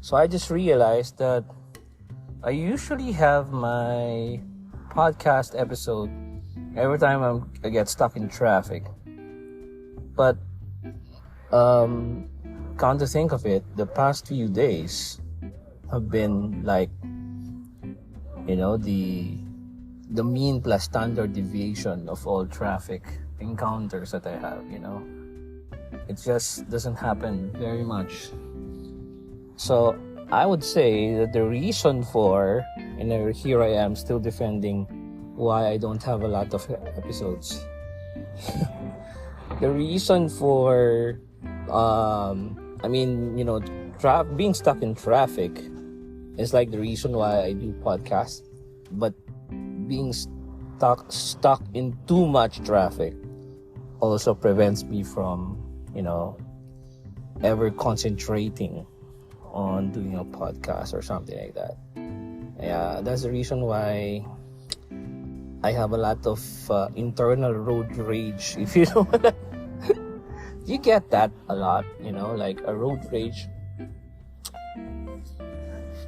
So I just realized that I usually have my podcast episode every time I get stuck in traffic. But come to think of it, the past few days have been like, the mean plus standard deviation of all traffic encounters that I have. It just doesn't happen very much. So I would say that the reason for, and here I am still defending why I don't have a lot of episodes. The reason for, being stuck in traffic is like the reason why I do podcasts. But being stuck in too much traffic also prevents me from, ever concentrating on doing a podcast or something like that. Yeah, that's the reason why I have a lot of internal road rage. If you know what you get that a lot, like a road rage.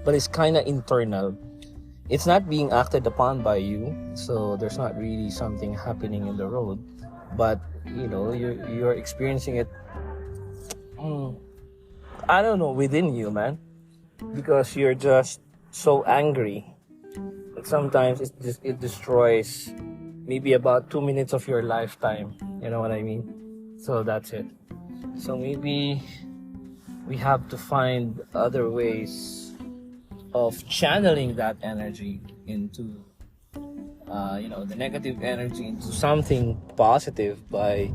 But it's kind of internal. It's not being acted upon by you, so there's not really something happening in the road. But, you're experiencing it, I don't know, within you, man. Because you're just so angry. But sometimes it destroys maybe about 2 minutes of your lifetime. You know what I mean? So that's it. So maybe we have to find other ways of channeling that energy into, the negative energy into something positive by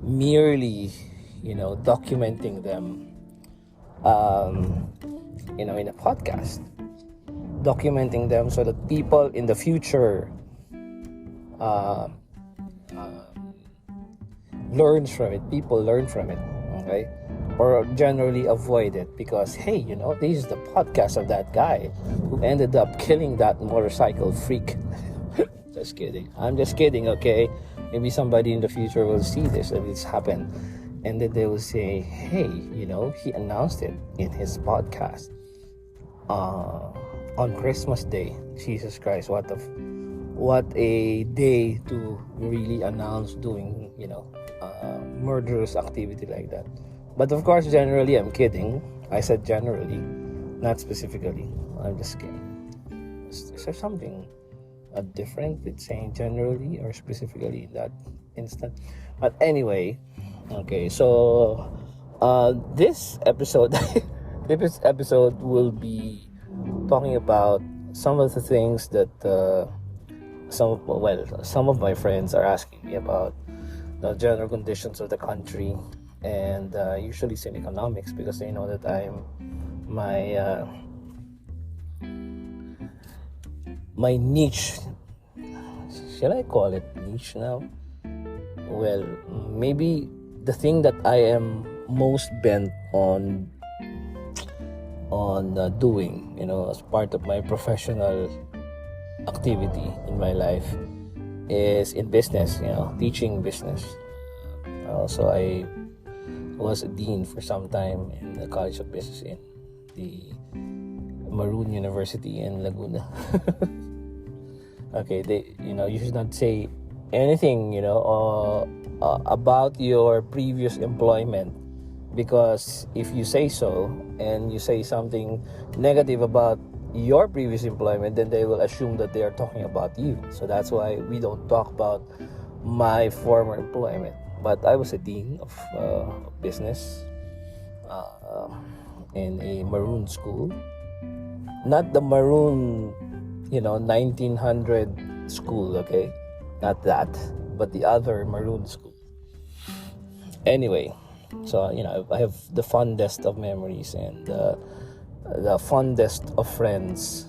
merely, documenting them, in a podcast. Documenting them so that people in the future learns from it. People learn from it, okay? Or generally avoid it because, hey, this is the podcast of that guy who ended up killing that motorcycle freak. Just kidding. I'm just kidding, okay? Maybe somebody in the future will see this if it's happened. And then they will say, hey, he announced it in his podcast on Christmas Day. Jesus Christ, what a day to really announce doing, murderous activity like that. But of course, generally, I'm kidding. I said generally, not specifically. I'm just kidding. Is there something different with saying generally or specifically in that instant? But anyway, okay. So this episode, this episode will be talking about some of the things that some of my friends are asking me about the general conditions of the country. And usually it's in economics because they know that I'm my niche. Shall I call it niche now? Well, maybe the thing that I am most bent on doing, as part of my professional activity in my life is in business, teaching business. Also, I was a dean for some time in the College of Business in the Maroon University in Laguna. Okay, you should not say anything, about your previous employment, because if you say so and you say something negative about your previous employment, then they will assume that they are talking about you. So that's why we don't talk about my former employment. But I was a dean of business in a Maroon school. Not the Maroon, 1900 school, okay? Not that, but the other Maroon school. Anyway, so, I have the fondest of memories and the fondest of friends.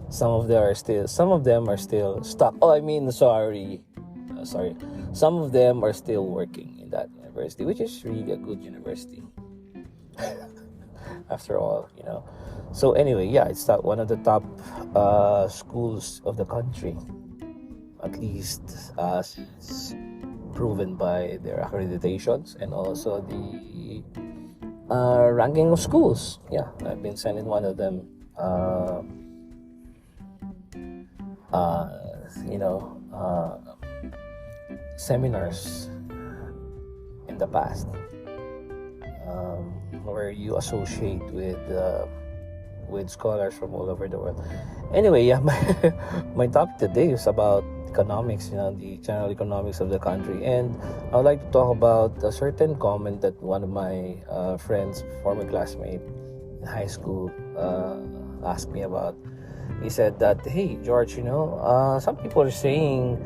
Some of them are still stuck. Some of them are still working in that university, which is really a good university. After all, So anyway, yeah, it's one of the top schools of the country. At least it's proven by their accreditations and also the ranking of schools. Yeah, I've been sending one of them. Uh, you know, seminars in the past, where you associate with scholars from all over the world. Anyway, yeah, my topic today is about economics, the general economics of the country. And I would like to talk about a certain comment that one of my friends, former classmate in high school, asked me about. He said that, hey, George, some people are saying,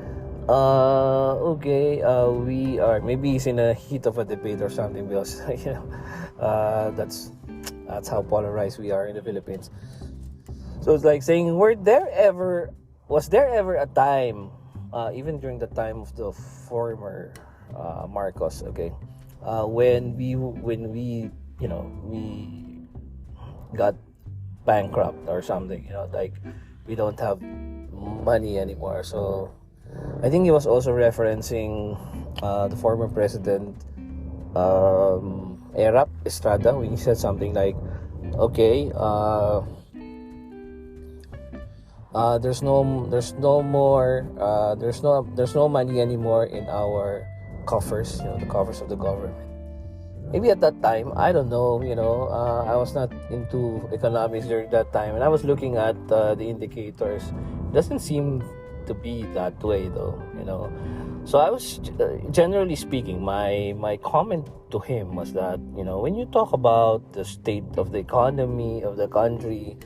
okay, we are, maybe he's in a heat of a debate or something, because, that's how polarized we are in the Philippines. So it's like saying, was there ever a time, even during the time of the former Marcos, okay, when we got bankrupt or something, like we don't have money anymore. So I think he was also referencing the former president, Erap Estrada, when he said something like, okay, there's no money anymore in our coffers, the coffers of the government. Maybe at that time, I don't know, I was not into economics during that time, and I was looking at the indicators. It doesn't seem to be that way, though, So I was, generally speaking, my comment to him was that, when you talk about the state of the economy of the country,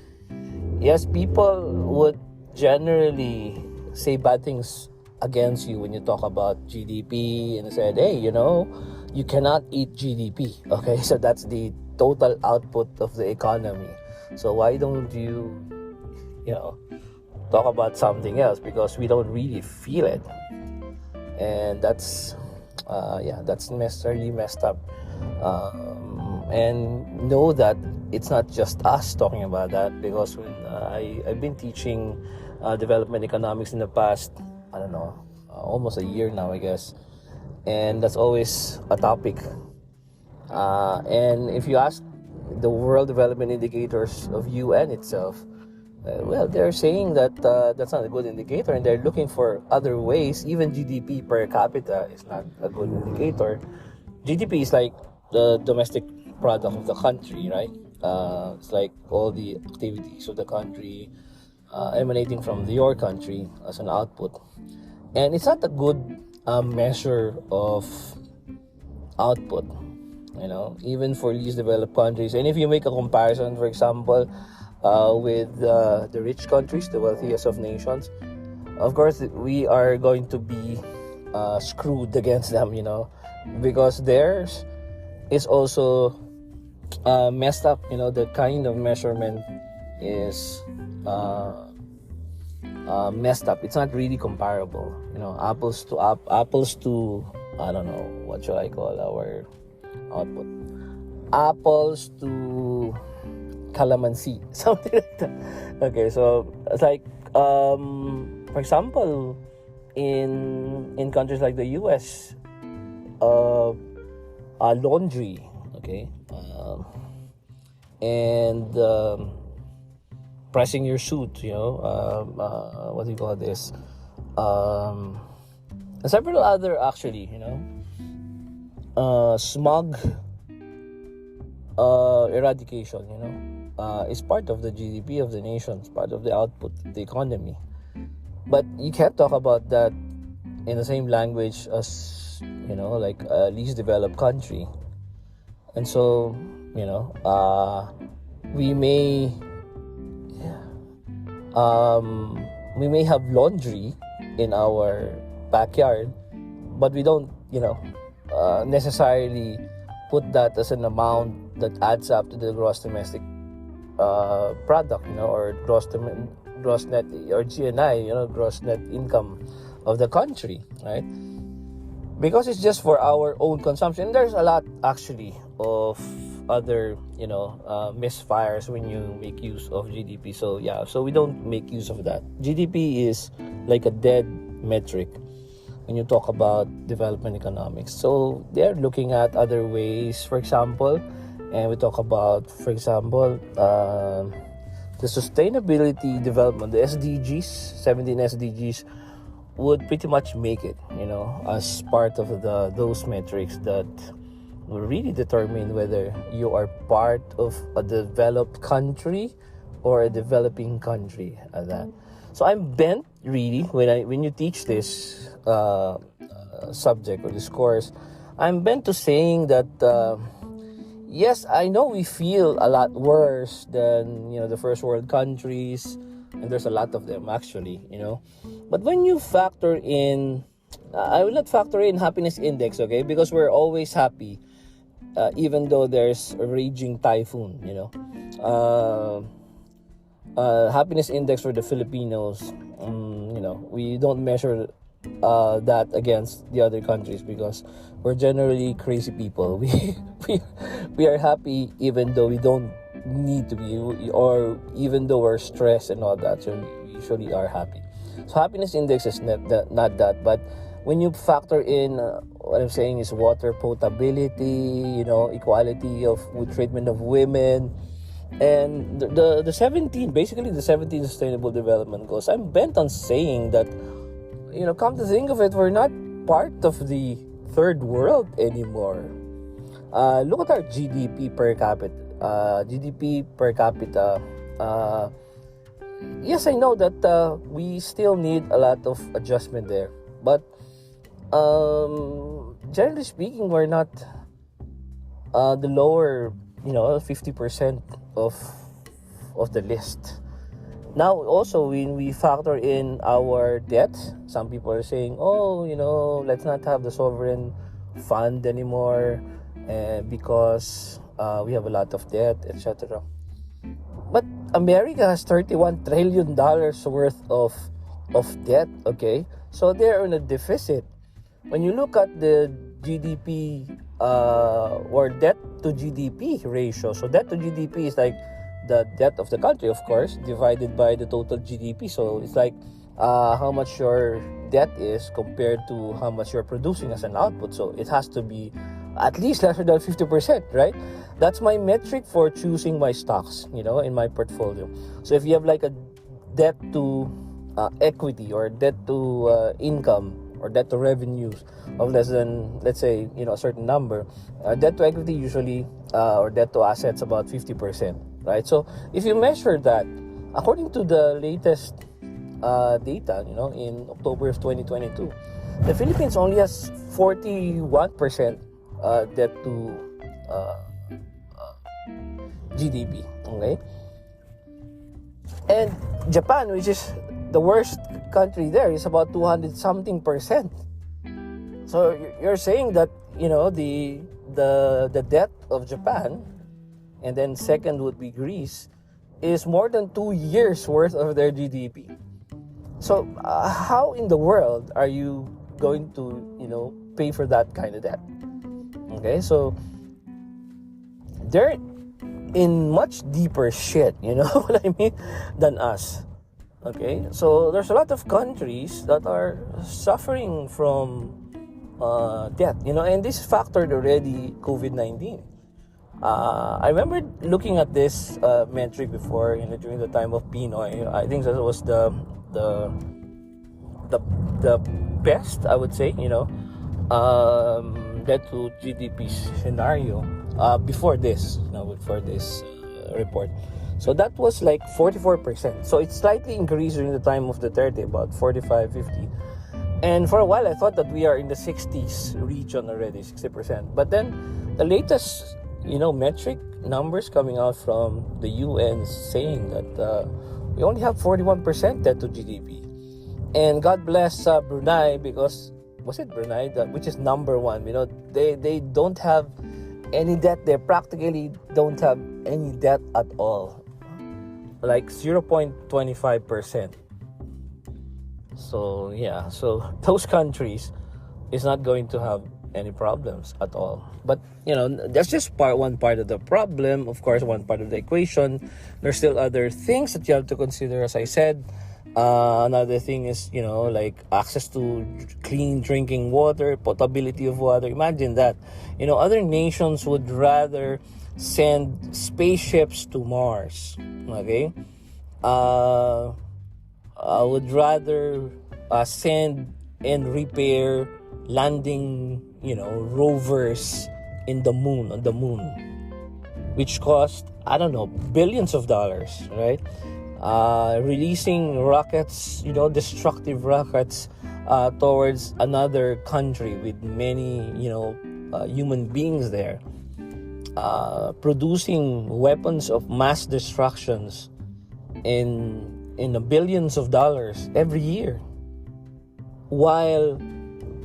yes, people would generally say bad things against you when you talk about GDP, and said, hey, you cannot eat GDP. Okay, so that's the total output of the economy. So why don't you, talk about something else? Because we don't really feel it, and that's necessarily messed up. And know that it's not just us talking about that, because when I've been teaching development economics in the past, I don't know, almost a year now, I guess, and that's always a topic. And if you ask the World Development Indicators of UN itself, well, they're saying that that's not a good indicator, and they're looking for other ways. Even GDP per capita is not a good indicator. GDP is like the domestic product of the country, right? It's like all the activities of the country emanating from your country as an output. And it's not a good measure of output, even for least developed countries. And if you make a comparison, for example, with the rich countries, the wealthiest of nations, of course, we are going to be screwed against them, because theirs is also messed up. The kind of measurement is messed up. It's not really comparable. Apples to I don't know, what should I call our output? Apples to calamansi, something like that. Okay, so it's like, for example, in countries like the US, laundry, okay, and pressing your suit, what do you call this? And several other, actually, smog eradication, is part of the GDP of the nation, it's part of the output of the economy. But you can't talk about that in the same language as, like a least developed country. And so, we may have laundry in our backyard, but we don't, necessarily put that as an amount that adds up to the gross domestic product, or gross net, or GNI, gross net income of the country, right? Because it's just for our own consumption. There's a lot, actually, of other, misfires when you make use of GDP. So we don't make use of that. GDP is like a dead metric when you talk about development economics. So they're looking at other ways. For example, and we talk about, for example, the sustainability development, the SDGs, 17 SDGs, would pretty much make it, as part of those metrics that will really determine whether you are part of a developed country or a developing country at that. So I'm bent really when you teach this subject or this course, I'm bent to saying that yes, I know we feel a lot worse than the first world countries, and there's a lot of them actually, but when you factor in, I will not factor in happiness index, okay, because we're always happy, even though there's a raging typhoon, happiness index for the Filipinos, we don't measure that against the other countries because we're generally crazy people. We are happy even though we don't need to be, or even though we're stressed and all that. So we usually are happy. So happiness index is not that. But when you factor in, what I'm saying is water potability, equality of treatment of women, and the 17, basically the 17 sustainable development goals, I'm bent on saying that, come to think of it, we're not part of the third world anymore. Look at our GDP per capita. Yes, I know that we still need a lot of adjustment there, but generally speaking, we're not the lower, 50% of the list. Now, also, when we factor in our debt, some people are saying, let's not have the sovereign fund anymore because we have a lot of debt, etc. But America has $31 trillion worth of debt, okay? So they're in a deficit. When you look at the GDP or debt to GDP ratio, so debt to GDP is like the debt of the country, of course, divided by the total GDP. So it's like how much your debt is compared to how much you're producing as an output. So it has to be at least less than 50%, right? That's my metric for choosing my stocks, in my portfolio. So if you have like a debt to equity or debt to income or debt to revenues of less than, let's say, a certain number, debt to equity usually or debt to assets about 50%, right? So if you measure that, according to the latest data, in October of 2022, the Philippines only has 41% debt to GDP, okay? And Japan, which is the worst country there, is about 200 something percent. So you're saying that the debt of Japan, and then second would be Greece, is more than 2 years worth of their GDP. So how in the world are you going to pay for that kind of debt? Okay, so they're in much deeper shit, what I mean, than us. Okay, so there's a lot of countries that are suffering from debt, and this factored already COVID-19. I remember looking at this metric before, during the time of Pinoy. I think that was the best, I would say, debt to GDP scenario before this report. So that was like 44%. So it slightly increased during the time of Duterte, about 45, 50. And for a while, I thought that we are in the 60s region already, 60%. But then the latest, metric numbers coming out from the UN saying that we only have 41% debt to GDP. And God bless Brunei, because, was it Brunei? Which is number one. They don't have any debt. They practically don't have any debt at all. Like 0.25%. So yeah, so those countries is not going to have any problems at all. But that's just one part of the problem. Of course, one part of the equation. There's still other things that you have to consider. As I said, Another thing is, like access to clean drinking water, potability of water. Imagine that. Other nations would rather send spaceships to Mars. Okay? Uh, would rather send and repair landing, rovers on the moon, which cost, I don't know, billions of dollars, right? Releasing rockets, destructive rockets towards another country with many, human beings there, producing weapons of mass destructions in the billions of dollars every year, while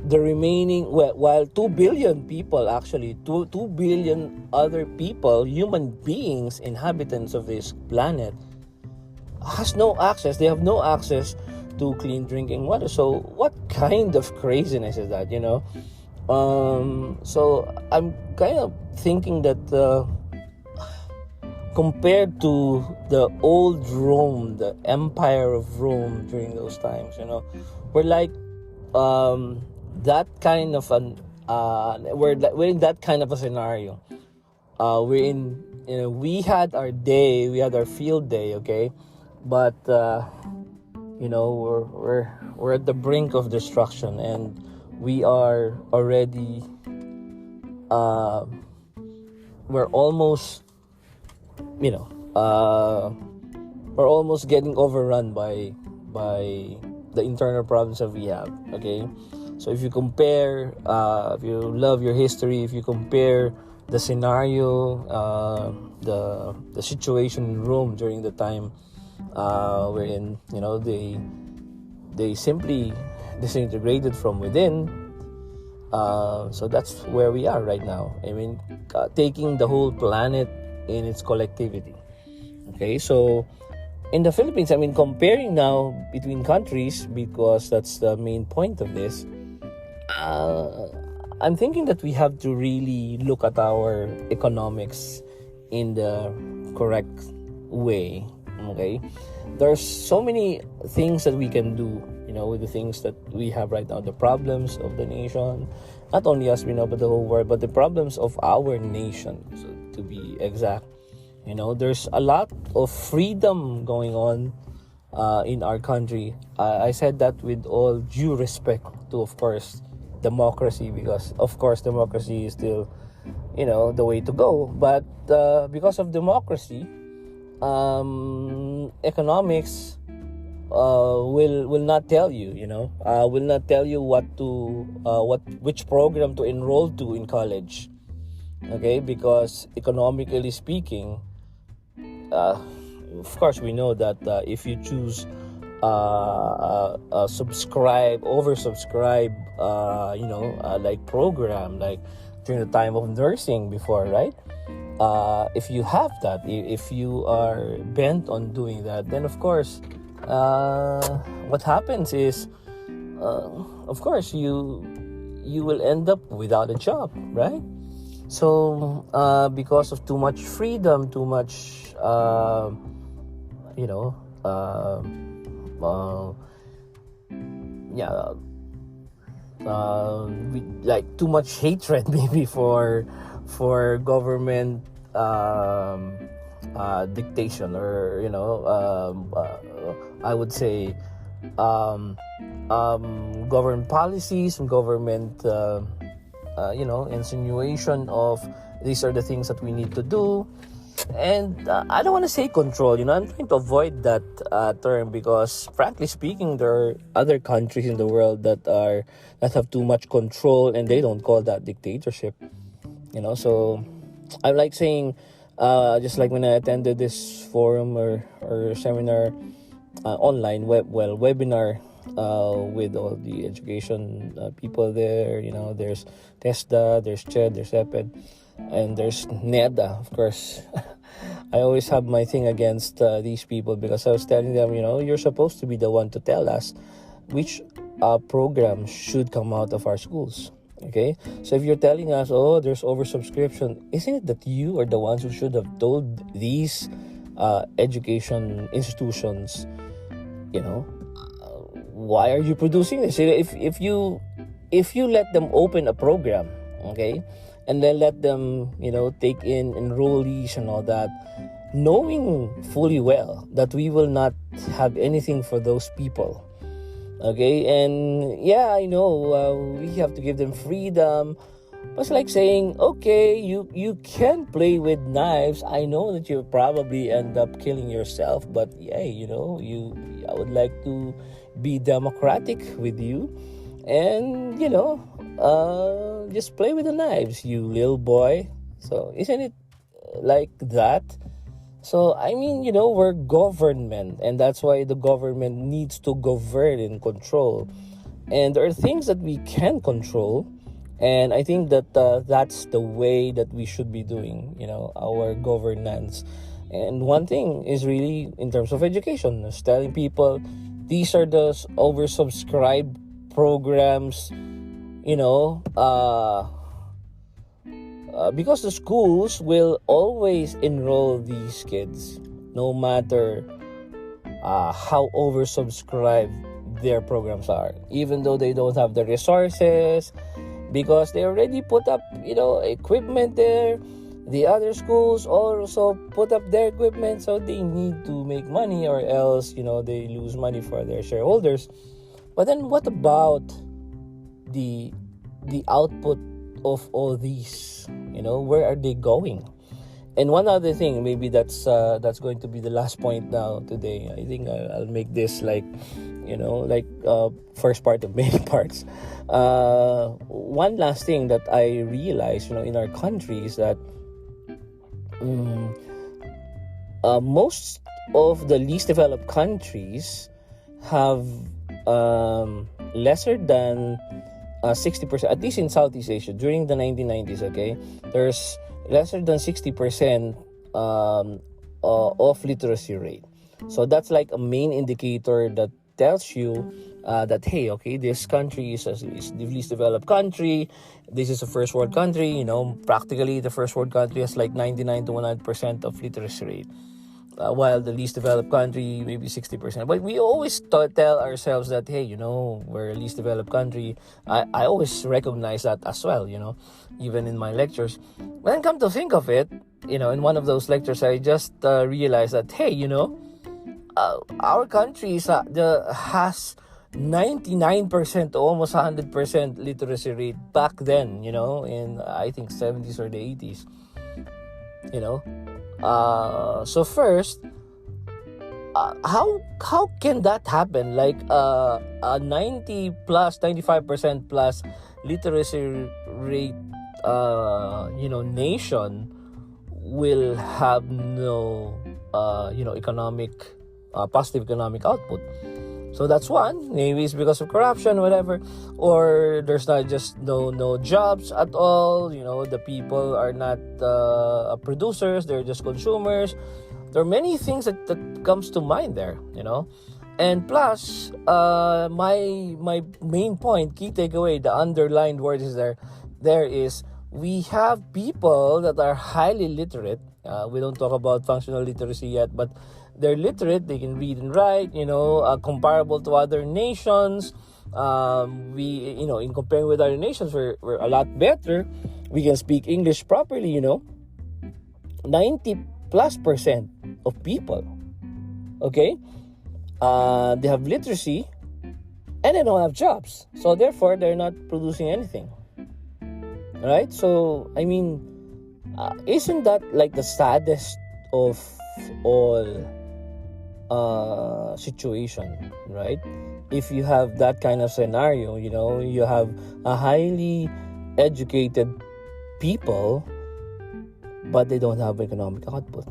the remaining, while 2 billion people, actually 2 billion other people, human beings, inhabitants of this planet, they have no access to clean drinking water. So what kind of craziness is that? So I'm kind of thinking that compared to the old Rome, the Empire of Rome during those times, we're like that kind of we're in that kind of a scenario. We had our field day, okay, but we're at the brink of destruction, and we are already we're almost we're almost getting overrun by the internal problems that we have. Okay, so if you compare, if you love your history, if you compare the scenario, the situation in Rome during the time wherein they simply disintegrated from within. So that's where we are right now. I mean, taking the whole planet in its collectivity. Okay, so in the Philippines, I mean, comparing now between countries, because that's the main point of this, I'm thinking that we have to really look at our economics in the correct way. Okay, there's so many things that we can do, with the things that we have right now, the problems of the nation, not only us, but the whole world, but the problems of our nation, so to be exact. There's a lot of freedom going on in our country. I said that with all due respect to, of course, democracy, because of course democracy is still the way to go. But because of democracy, economics will not tell you, will not tell you which program to enroll to in college. Okay, because economically speaking, of course we know that if you choose oversubscribe like program, like during the time of nursing before, right? If you have that, if you are bent on doing that, then of course what happens is of course you will end up without a job, right? So because of too much freedom, too much like too much hatred maybe for government dictation, or I would say government policies and government insinuation of these are the things that we need to do. And I don't want to say control, I'm trying to avoid that term, because frankly speaking, there are other countries in the world that have too much control, and they don't call that dictatorship. So I'm like saying, just like when I attended this forum or seminar, online webinar with all the education people there. There's TESDA, there's CHED, there's EPED, and there's NEDA, of course. I always have my thing against these people, because I was telling them, you're supposed to be the one to tell us which program should come out of our schools. Okay, so if you're telling us, there's oversubscription, isn't it that you are the ones who should have told these education institutions, why are you producing this? If you let them open a program, okay, and then let them, take in enrollees and all that, knowing fully well that we will not have anything for those people, okay, and yeah, I know we have to give them freedom. It's like saying, okay, you can play with knives. I know that you probably end up killing yourself, but yeah, I would like to be democratic with you, and just play with the knives, you little boy. So isn't it like that? So I mean, we're government, and that's why the government needs to govern and control. And there are things that we can control, and I think that that's the way that we should be doing, our governance. And one thing is really in terms of education, is telling people these are the oversubscribed programs, because the schools will always enroll these kids, no matter how oversubscribed their programs are, even though they don't have the resources, because they already put up, equipment there. The other schools also put up their equipment, so they need to make money, or else, they lose money for their shareholders. But then what about the output of all these? Where are they going? And one other thing, maybe that's going to be the last point now today. I think I'll make this first part of many parts. One last thing that I realized, in our country is that most of the least developed countries have lesser than 60%, at least in Southeast Asia, during the 1990s, okay? There's lesser than 60% of literacy rate. So that's like a main indicator that tells you that, hey, okay, this country is the least developed country. This is a first world country. Practically the first world country has like 99 to 100% of literacy rate, while the least developed country maybe 60%. But we always tell ourselves that, hey, we're a least developed country. I always recognize that as well, even in my lectures. But then come to think of it, in one of those lectures, I just realized that, hey, our country has 99% to almost 100% literacy rate back then, in I think 70s or the 80s, so first, how can that happen? Like a 90 plus 95% plus literacy rate nation will have no positive economic output. So that's one. Maybe it's because of corruption, whatever, or there's not just no jobs at all. The people are not producers; they're just consumers. There are many things that comes to mind there. And plus, my main point, key takeaway, the underlined word is there. There is, we have people that are highly literate. We don't talk about functional literacy yet, but they're literate. They can read and write, comparable to other nations. We, in comparing with other nations, we're a lot better. We can speak English properly, 90+% of people, okay? They have literacy and they don't have jobs. So therefore, they're not producing anything. Right? So, I mean, isn't that like the saddest of all situation, right? If you have that kind of scenario, you have a highly educated people, but they don't have economic output.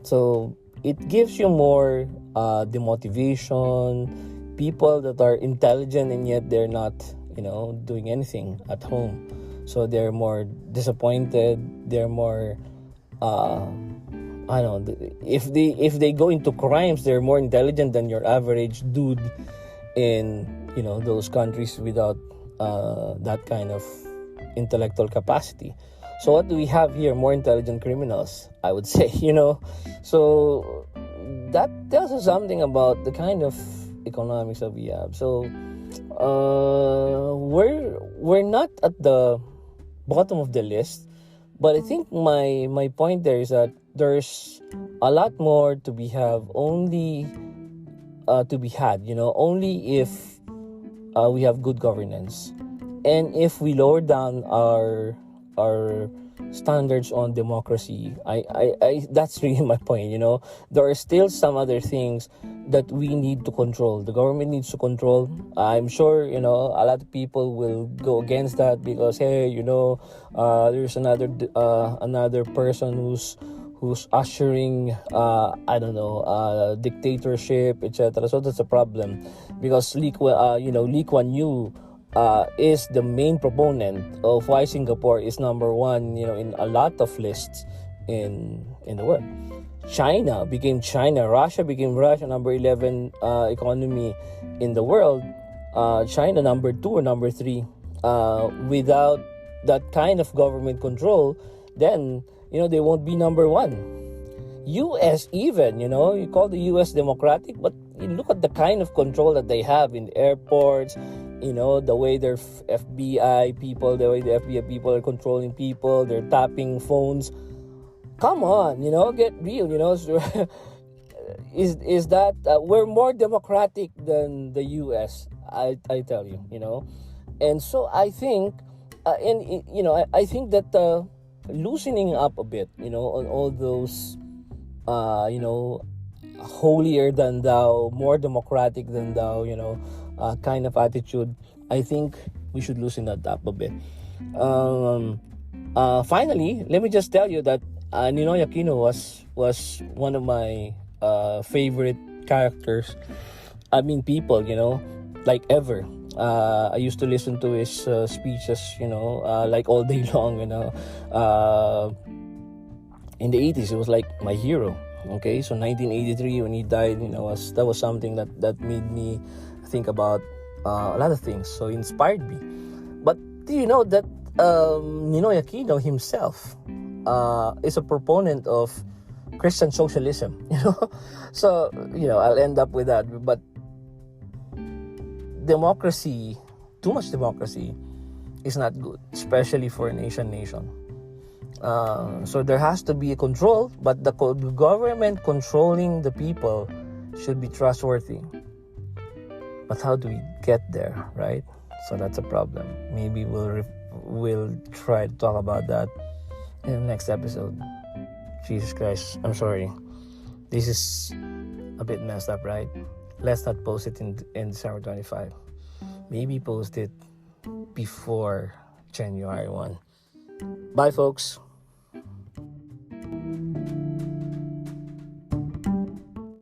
So it gives you more demotivation, people that are intelligent and yet they're not, doing anything at home. So they're more disappointed, they're more if they go into crimes, they're more intelligent than your average dude in those countries without that kind of intellectual capacity. So what do we have here? More intelligent criminals, I would say. So that tells us something about the kind of economics that we have. So we're not at the bottom of the list, but I think my point there is that there's a lot more to be have only to be had, only if we have good governance, and if we lower down our standards on democracy. I that's really my point. There are still some other things that we need to control. The government needs to control. I'm sure a lot of people will go against that because hey, there's another person who's ushering dictatorship, etc. So that's a problem because Lee Kuan Yew is the main proponent of why Singapore is number one, in a lot of lists in the world. China became China. Russia became Russia, number 11 economy in the world. China number 2 or number 3. Without that kind of government control, then they won't be number 1. US even, you call the US democratic, but you look at the kind of control that they have in airports, the way their FBI people, the way the FBI people are controlling people, they're tapping phones. Come on, get real, is that we're more democratic than the US, I tell you, and so I think, I think that loosening up a bit, on all those, holier than thou, more democratic than thou, kind of attitude, I think we should loosen that up a bit. Finally, let me just tell you that Ninoy Aquino was one of my favorite characters. I mean, people, like ever. I used to listen to his speeches, like all day long, in the 80s. It was like my hero. Okay, so 1983 when he died, that was something that made me think about a lot of things. So it inspired me. But do you know that Ninoy Aquino himself is a proponent of Christian socialism? So I'll end up with that. But democracy, too much democracy, is not good, especially for a nation. So there has to be a control, but the government controlling the people should be trustworthy. But how do we get there, right? So that's a problem. Maybe we'll try to talk about that in the next episode. Jesus Christ, I'm sorry. This is a bit messed up, right? Let's not post it in December 25. Maybe post it before January 1. Bye, folks.